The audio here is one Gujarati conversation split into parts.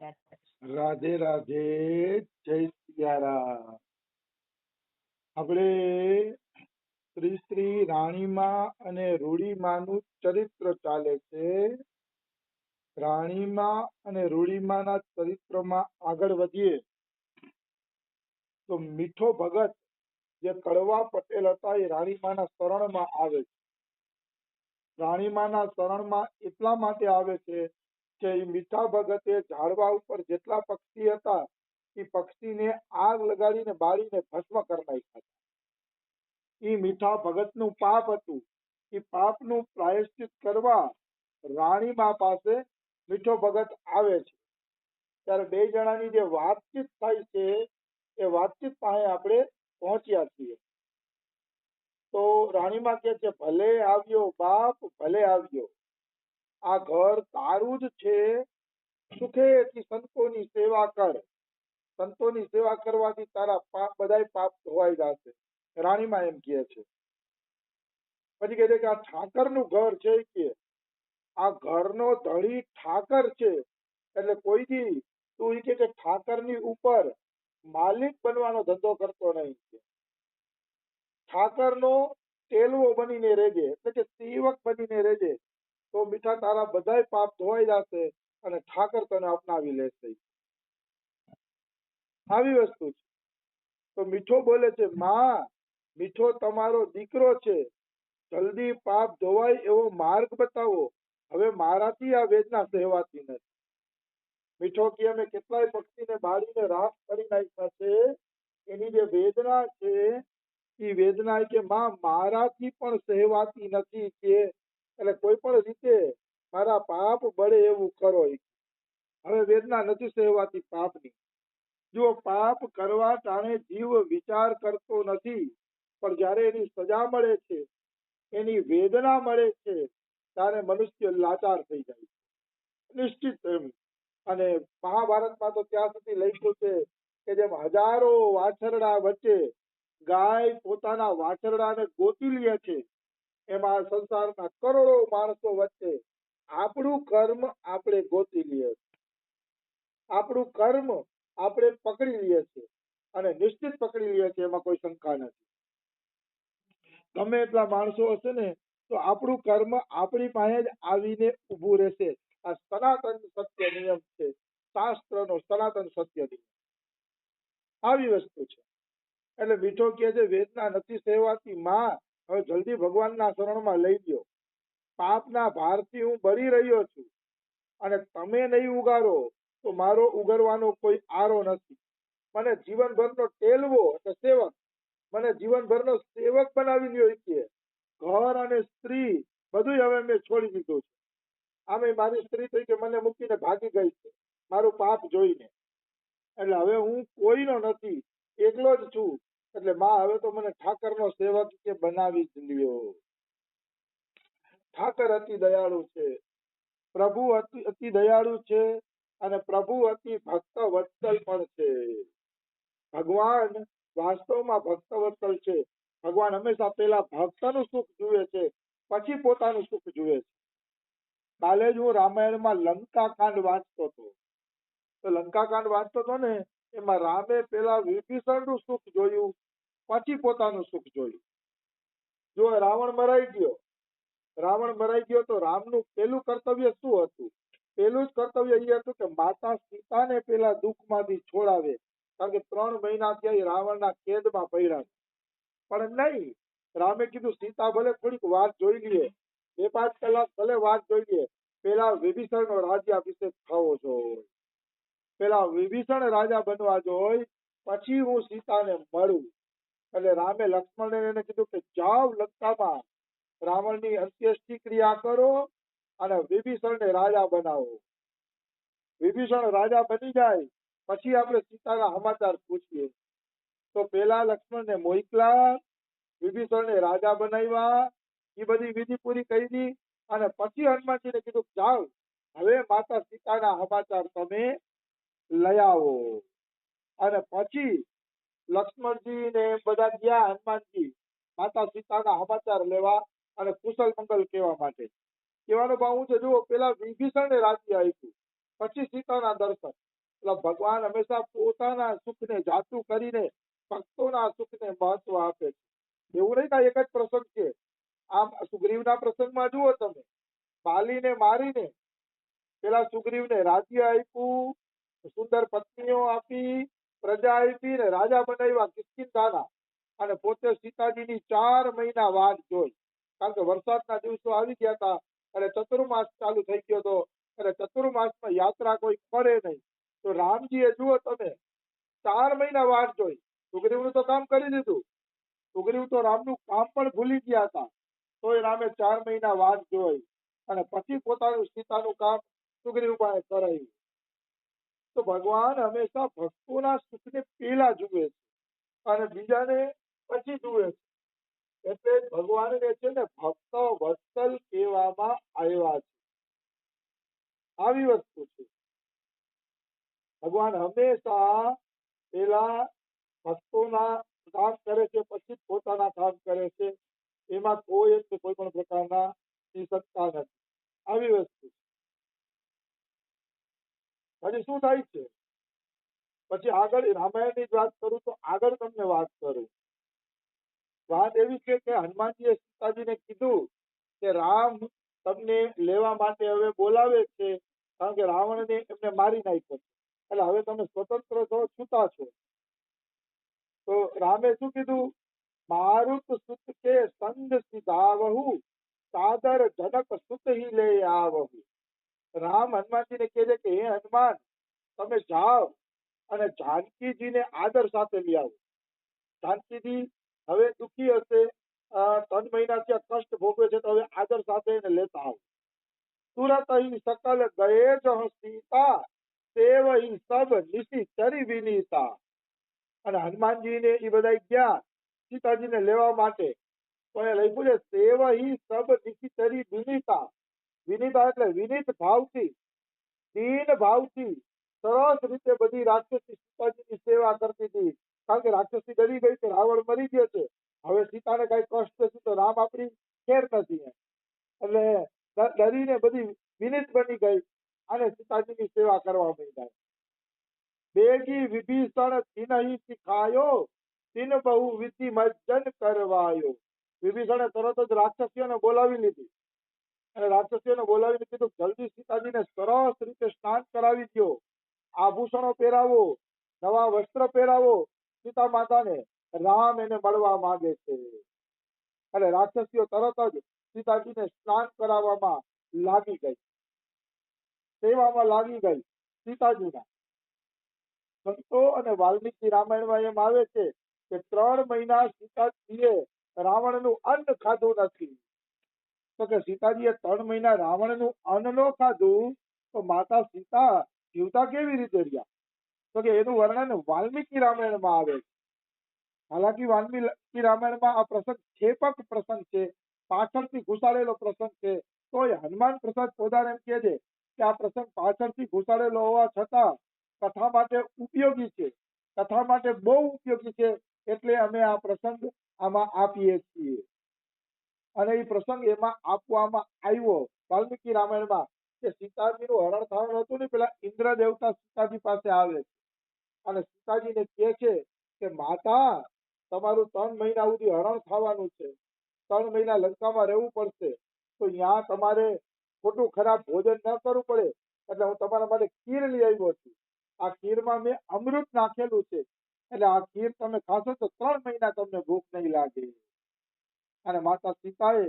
રાધે રાધે, જય સિયારામ. આપણે શ્રી શ્રી રાણીમા અને રૂડીમાનું ચરિત્ર ચાલે છે. રાણીમા અને રૂડીમાના ચરિત્રમાં આગળ વધીએ તો મીઠો ભગત જે કડવા પટેલ હતા એ રાણીમાના શરણમાં આવે છે. રાણીમાના શરણમાં એટલા માટે આવે છે કે એ મીઠા ભગતે ઝાડવા ઉપર જેટલા પક્ષી હતા એ પક્ષીને આગ લગાડીને બાળીને ભસ્મ કરી નાખ્યા. એ મીઠા ભગતનું પાપ હતું. એ પાપનું પ્રાયશ્ચિત કરવા રાણીમા પાસે મીઠો ભગત આવે છે. ત્યારે બે જણાની જે વાતચીત થાય છે એ વાતચીત પાસે આપણે પહોંચ્યા છીએ. તો રાણીમા કહે છે, ભલે આવ્યો બાપ, ભલે આવ્યો. આ ઘર તારું જ છે. સુખેથી સંતોની સેવા કર. સંતોની સેવા કરવાથી તારા બધાય પાપ ધોવાઈ જશે. રાણીમા એમ કહે છે. પછી કહે છે કે આ ઠાકરનું ઘર છે કે આ ઘરનો ધણી ઠાકર છે. એટલે કોઈ દી તું કે ઠાકરની ઉપર માલિક બનવાનો ધંધો કરતો નહીં. ઠાકરનો તેલવો બનીને રહેજે, એટલે કે સેવક બનીને રહેજે, તો મીઠા તારા બધાય પાપ ધોવાઈ જશે અને ઠાકર તને અપનાવી લેશે. આવી વસ્તુ છે. તો મીઠો બોલે છે, માં, મીઠો તમારો દીકરો છે, જલ્દી પાપ ધોવાય એવો માર્ગ બતાવો. હવે મારાથી આ વેદના સહેવાતી નથી. મીઠો કે અમે કેટલાય પક્ષીને બાળીને રાખ કરી નાખ્યા છે. એની જે વેદના છે એ વેદના કે માં મારાથી પણ સહેવાતી નથી કે એટલે કોઈ પણ રીતે મારા પાપ બળે એવું કરો. હવે વેદના નથી સહેવાતી પાપની. જો પાપ કરવા ટાણે જીવ વિચાર કરતો નથી, પણ જ્યારે એની સજા મળે છે, એની વેદના મળે છે, ત્યારે મનુષ્ય લાચાર થઈ જાય છે. નિશ્ચિત એમ. અને મહાભારતમાં તો ત્યાં સુધી લખ્યું છે કે જેમ હજારો વાછરડા વચ્ચે ગાય પોતાના વાછરડાને ગોતી લે છે, એમાં સંસારના કરોડો માણસો વચ્ચે આપણું કર્મ આપણે ગોતી લઈએ. આપણું કર્મ આપણે પકડી લઈએ છીએ અને નિશ્ચિત પકડી લઈએ છીએ, એમાં કોઈ શંકા નથી. ગમે એટલા માણસો હશે ને તો આપણું કર્મ આપણી પાસે જ આવીને ઊભું રહેશે. આ સનાતન સત્ય નિયમ છે, શાસ્ત્રનો સનાતન સત્ય નિયમ. આવી વસ્તુ છે. એટલે મીઠો કહે છે વેદના નથી સહેવાતી માં, હવે જલ્દી ભગવાનના શરણમાં લઈ ગયો. પાપના ભારથી હું બળી રહ્યો છું અને તમે નહીં ઉગારો તો મારો ઉગરવાનો કોઈ આરો નથી. મને જીવનભરનો ટેલવો એટલે સેવક, મને જીવનભરનો સેવક બનાવી લ્યો છે. ઘર અને સ્ત્રી બધું હવે મેં છોડી દીધું છે. આમે મારી સ્ત્રી થઈ કે મને મૂકીને ભાગી ગઈ છે મારું પાપ જોઈને. એટલે હવે હું કોઈનો નથી, એકલો જ છું. એટલે માં હવે તો મને ઠાકરનો સેવક કે બનાવી જ લ્યો. ઠાકર અતિ દયાળુ છે, પ્રભુ અતિ દયાળુ છે અને પ્રભુ અતિ ભક્ત વત્સલ પણ છે. ભગવાન વાસ્તવમાં ભક્ત વત્સલ છે. ભગવાન હંમેશા પહેલા ભક્તનું સુખ જુએ છે, પછી પોતાનું સુખ જુએ છે. કાલે જ હું રામાયણમાં લંકાકાંડ વાંચતો હતો. તો લંકાકાંડ વાંચતો હતો ને એમાં રામે પેલા વિભીષણનું સુખ જોયું, પછી પોતાનું સુખ જોયું. જો રાવણ મરાઈ ગયો તો રામનું પેલું કર્તવ્ય શું હતું? પેલું જ કર્તવ્ય એ હતું કે માતા સીતાને પેલા દુઃખમાંથી છોડાવે. કારણ કે 3 મહિના ત્યાં રાવણના કેદમાં પડ્યા. પણ નહીં, રામે કીધું સીતા ભલે થોડીક વાત જોઈ લઈએ, 2-5 કલાક ભલે વાત જોઈ લઈએ, પેલા વિભીષણનો રાજ્યાભિષેક થવો જોઈએ. પેલા વિભીષણ રાજા બનવા જોઈએ, પછી હું સીતાને મળું. એટલે રામે લક્ષ્મણને એને કીધું કે જાઓ લંકામાં રાવણની અંત્યેષ્ટિ ક્રિયા કરો અને વિભીષણને રાજા બનાવો. વિભીષણ રાજા બની જાય પછી આપણે સીતાના સમાચાર પૂછીએ. તો પેલા લક્ષ્મણને મોકલા, વિભીષણને રાજા બનાવ્યા, એ બધી વિધિ પૂરી કરી અને પછી હનુમાનજીને કીધું જાઓ હવે માતા સીતાના સમાચાર તમે લઈ આવો. અને પછી લક્ષ્મણજી ને બધા ગયા હનુમાનજી માતા સીતાના સમાચાર લેવા અને કુશલ મંગલ કહેવા માટે. કહેવાનો ભાવ હું છે, જુઓ પેલા વિભીષણને રાજ્ય આપ્યું, પછી સીતાના દર્શન. એટલે ભગવાન હંમેશા પોતાના સુખને જાતું કરીને ભક્તોના સુખને મહત્વ આપે છે. એવું નહીં કે એક જ પ્રસંગ છે. આમ સુગ્રીવના પ્રસંગમાં જુઓ તમે, બાલીને મારીને પેલા સુગ્રીવને રાજ્ય આપ્યું, સુંદર પત્નીઓ આપી, પ્રજા આપી ને રાજા બનાવ્યા કિષ્કિંધાના, અને પોતે સીતાજીની 4 મહિના વાટ જોઈ. કારણ કે વરસાદના દિવસો આવી ગયા હતા અને ચતુર્માસ ચાલુ થઈ ગયો હતો, અને ચતુર્માસમાં યાત્રા કોઈ કરે નહીં. તો રામજીએ જુઓ તમે 4 મહિના વાટ જોઈ. સુગ્રીવનું તો કામ કરી દીધું, સુગ્રીવ તો રામનું કામ પણ ભૂલી ગયા હતા, તોય રામે 4 મહિના વાટ જોઈ અને પછી પોતાનું સીતાનું કામ સુગ્રીવ પાસે કરાવ્યું. તો ભગવાન હંમેશા ભક્તોના સુખને પહેલા જુએ છે અને બીજાને પછી જુએ છે. એટલે ભગવાનને છે ને ભક્ત વત્સલ કહેવામાં આવ્યા છે. આવી વસ્તુ છે. ભગવાન હંમેશા પેલા ભક્તોના કામ કરે છે, પછી પોતાના કામ કરે છે. એમાં કોઈ પણ પ્રકારના નિસક્તા નથી. આવી વસ્તુ પછી શું થાય છે? પછી આગળ રામાયણની વાત કરું તો આગળ તમને વાત કરું. વાત એવી છે કે હનુમાનજીએ સીતાજીને કીધું કે રામ તમને લેવા માટે હવે બોલાવે છે, કારણ કે રાવણને એમને મારી નાખ્યો. એટલે હવે તમે સ્વતંત્ર છો, છૂટા છો. તો રામે શું કીધું? મારુત સુત કે સંગ સિધાવહુ, સાદર જનક સુત હી લે આવહુ. રામ હનુમાનજીને કહે છે કે હે હનુમાન, તમે જાઓ અને જાનકીજીને આદર સાથે લઈ આવો. જાનકીજી હવે દુઃખી હશે, 3 મહિનાથી કષ્ટ ભોગવે છે, તો હવે આદર સાથે એને લેતા આવો. તુરત અહીં સકલ ગયે જહ સીતા, સેવ અહીં સબ નિશી ચરી વિનીતા. અને હનુમાનજીને એ બધા ગયા સીતાજીને લેવા માટે. તો એ લખ્યું છે સેવ અહીં સબ નિશી ચરી વિનીતા. વિનીતા એટલે વિનીત ભાવથી, દીન ભાવથી સરસ રીતે બધી રાક્ષસી સીતાજીની સેવા કરતી હતી. કારણ કે રાક્ષસી ડરી ગઈ કે રાવણ મરી ગયો છે, હવે સીતાને કઈ કષ્ટ થશે તો રામ આપણી ખેર નથી. એટલે ડરીને બધી વિનીત બની ગઈ અને સીતાજીની સેવા કરવા માંડ્યા. બેગી વિભીષણ તિનહિ શિખાયો, તિન બહુ વિધિ મજ્જન કરવાયો. વિભીષણે તરત જ રાક્ષસીઓને બોલાવી લીધી અને રાક્ષસીઓને બોલાવીને કીધું જલ્દી સીતાજીને સરસ રીતે સ્નાન કરાવી દો, આભૂષણો પહેરાવો, નવા વસ્ત્ર પહેરાવો સીતા માતાને, રામ એને મળવા માંગે છે. અને રાક્ષસીઓ તરત જ સીતાજીને સ્નાન કરાવવામાં લાગી ગઈ, સેવામાં લાગી ગઈ સીતાજીના. સંતો અને વાલ્મીકી રામાયણમાં એમ આવે છે કે 3 મહિના સીતાજીએ રાવણનું અન્ન ખાધું નથી. તો કે સીતાજીએ 3 મહિના રાવણનું અન્ન ન ખાધું તો માતા સીતા જીવતા કેવી રીતે રહ્યા? તો કે એનું વર્ણન વાલ્મીકી રામાયણમાં આવે છે. હાલાકી વાલ્મીકી રામાયણમાં આ પ્રસંગ છેપક પ્રસંગ છે, પાછળથી ઘુસાડેલો પ્રસંગ છે. તોય હનુમાન પ્રસાદ પોદાર એમ કહે છે કે આ પ્રસંગ પાછળથી ઘુસાડેલો હોવા છતાં કથા માટે ઉપયોગી છે, કથા માટે બહુ ઉપયોગી છે. એટલે અમે આ પ્રસંગ આમાં આપીએ છીએ. અને એ પ્રસંગ એમાં આપવામાં આવ્યો વાલ્મીકી રામાયણમાં કે સીતાજીનું હરણ થવાનું હતું ને, પેલા ઇન્દ્ર દેવતા સીતાજી પાસે આવે છે અને સીતાજીને કહે છે કે માતા, તમારું 3 મહિના સુધી હરણ થવાનું છે, 3 મહિના લંકામાં રહેવું પડશે, તો ત્યાં તમારે ખોટું ખરાબ ભોજન ન કરવું પડે, એટલે હું તમારા માટે ખીર લઈ આવ્યો છું. આ ખીરમાં મેં અમૃત નાખેલું છે, એટલે આ ખીર તમે ખાશો તો 3 મહિના તમને ભૂખ નહીં લાગે. અને માતા સીતાએ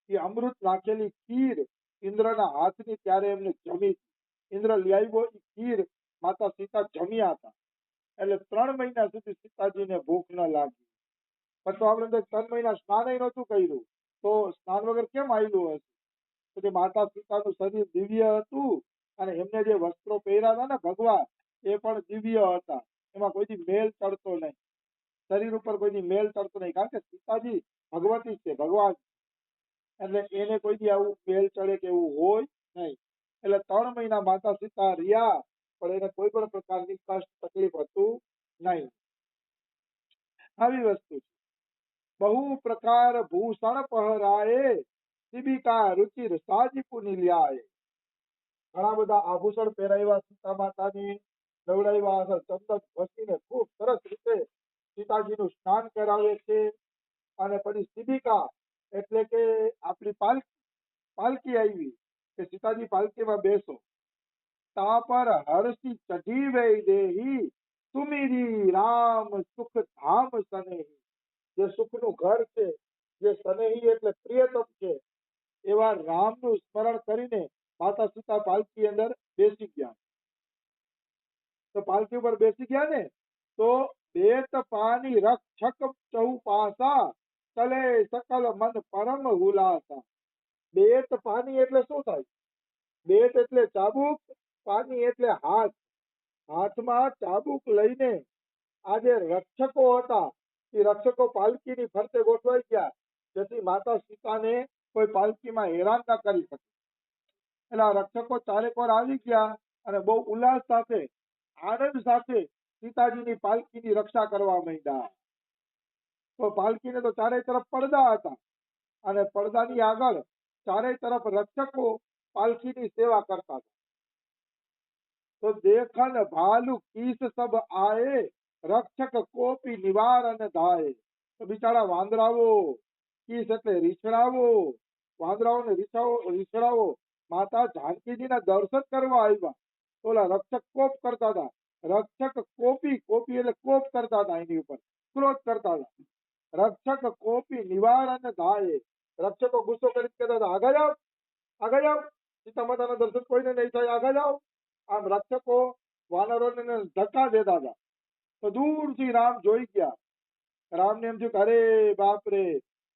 એ અમૃત નાખેલી ખીર ઇન્દ્રના હાથની ત્યારે એમને જમી. ઇન્દ્ર લઈ આવ્યો એ ખીર માતા સીતા જમ્યા હતા. એટલે 3 મહિના સુધી સીતાજીને ભૂખ ન લાગી. પણ તો આપણે 3 મહિના સ્નાન નહોતું કર્યું, તો સ્નાન વગર કેમ આવેલું હશે? તો માતા સીતાનું શરીર દિવ્ય હતું અને એમને જે વસ્ત્રો પહેર્યા હતા ને ભગવાન, એ પણ દિવ્ય હતા. એમાં કોઈથી મેલ ચડતો નહીં, શરીર ઉપર કોઈથી મેલ ચડતો નહીં. કારણ કે સીતાજી ભગવતી છે, ભગવાન, એટલે એને કોઈથી આવું મેલ ચડે કે એવું હોય નહીં. એટલે 3 મહિના માતા સીતા રહ્યા, પણ એને કોઈ પણ પ્રકારની કષ્ટ તકલીફ હતું નહીં. આવી વસ્તુ છે. બહુ પ્રકાર ભૂષણ પહરાએ, દીપિકા રુચિર સાજી પુનિલ્યાએ. ઘણા બધા આભૂષણ પહેરાવ્યા સીતા માતાને, નવડાવ્યા હશે, ચંદન ઘસીને ખૂબ સરસ રીતે સીતાજીનું સ્નાન કરાવે છે. અને પછી શિબિકા એટલે કે આપણી પાલકી આવી કે સીતાજી પાલકીમાં બેસો. તા પર હર્ષી ચઢી વઈ દેહી સુમિરી રામ સુખ ધામ સનેહી. જે સુખનું ઘર છે, જે સનેહી એટલે પ્રિયતમ છે, એવા રામનું સ્મરણ કરીને માતા સીતા પાલકી અંદર બેસી ગયા. તો પાલકી ઉપર બેસી ગયા ને તો બેત પાની રક્ષક ચૌપાસા ચલે સકલ મન પરમ હુલાસા. બેત પાની એટલે શું થાય? બેત એટલે ચાબુક, પાની એટલે હાથ. હાથમાં ચાબુક લઈને આ જે રક્ષકો હતા એ રક્ષકો પાલકીની ફરતે ગોઠવાઈ ગયા, જેથી માતા સીતાને કોઈ પાલકીમાં હેરાન ન કરી શકે. એટલે આ રક્ષકો ચારેકોર આવી ગયા અને બહુ ઉલ્લાસ સાથે, આનંદ સાથે સીતાજીની પાલકીની રક્ષા કરવા માંડ્યા. તો પાલકીને તો ચારે તરફ પડદા હતા અને પડદાની આગળ ચારે તરફ રક્ષકો પાલકીની સેવા કરતા હતા. તો દેખન ભાલુ કીસ સબ આએ રક્ષક કોપી નિવારણ ધાય. તો બિચારા વાંદરાઓ, કીસ એટલે રીછડાવો, વાંદરાઓને રીછડાવો માતા જાનકીજીના દર્શન કરવા આવ્યા. ઓલા રક્ષક કોપ કરતા હતા. રક્ષક કોપી, કોપી એટલે કોપ કરતા હતા, એની ઉપર ક્રોધ કરતા હતા. રક્ષક કોપી નિવારણ ધાય. રક્ષકો ગુસ્સો કરી કહેતા હતા, આગળ જાઓ, આગળ જાઓ, સીતા માતાના દર્શન કોઈને નહીં થાય, આગળ જાઓ. આમ રક્ષકો વાનરોને ધક્કા દેતા હતા. તો દૂરથી રામ જોઈ ગયા. રામને એમ થયું કે અરે બાપ રે,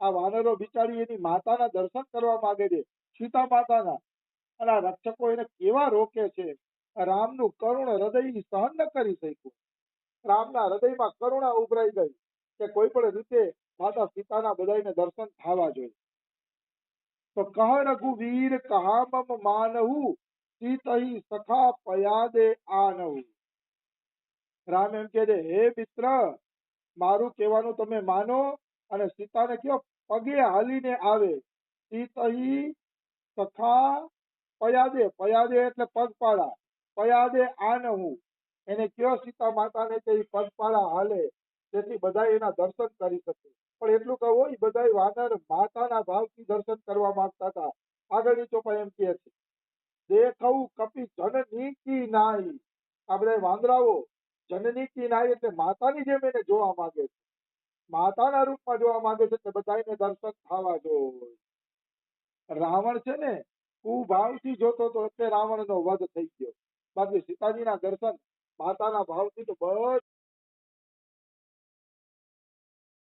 આ વાનરો બિચારી એની માતાના દર્શન કરવા માંગે છે, સીતા માતાના, અને આ રક્ષકો એને કેવા રોકે છે. રામનું કરુણ હૃદય સહન ન કરી શક્યું. રામના હૃદયમાં કરુણા ઉભરાઈ ગઈ કે કોઈ પણ રીતે માતા સીતાના બધાને દર્શન થવા જોઈએ. તો કહ રઘુવીર કહા મમ માનહુ સીતહી સખા પયાદે આનહુ. રામ એમ કહે છે, હે મિત્ર, મારું કહેવાનું તમે માનો અને સીતાને કયો પગે હાલીને આવે. સીતહી સખા પયાદે, પયાદે એટલે પગપાળા, પયાદે આનહુ, એને કયો સીતા માતાને કે પગપાળા હાલે, જેથી બધા એના દર્શન કરી શકે. પણ એટલું કહો, એ બધા વાનર માતાના ભાવથી દર્શન કરવા માંગતા હતા. આગળની ચોપા એમ કહે છે, દેખઉ કપી જનની કી નાઈ. આપણે વાંદરાઓ જનની કી નાઈ એટલે માતાની જેમ એને જોવા માંગે છે, માતાના રૂપમાં જોવા માંગે છે, એટલે બધાને દર્શન થવા જોઈએ. રાવણ છે ને કુભાવથી જોતો તો એટલે રાવણનો વધ થઈ ગયો. બાકી સીતાજીના દર્શન માતાના ભાવથી તો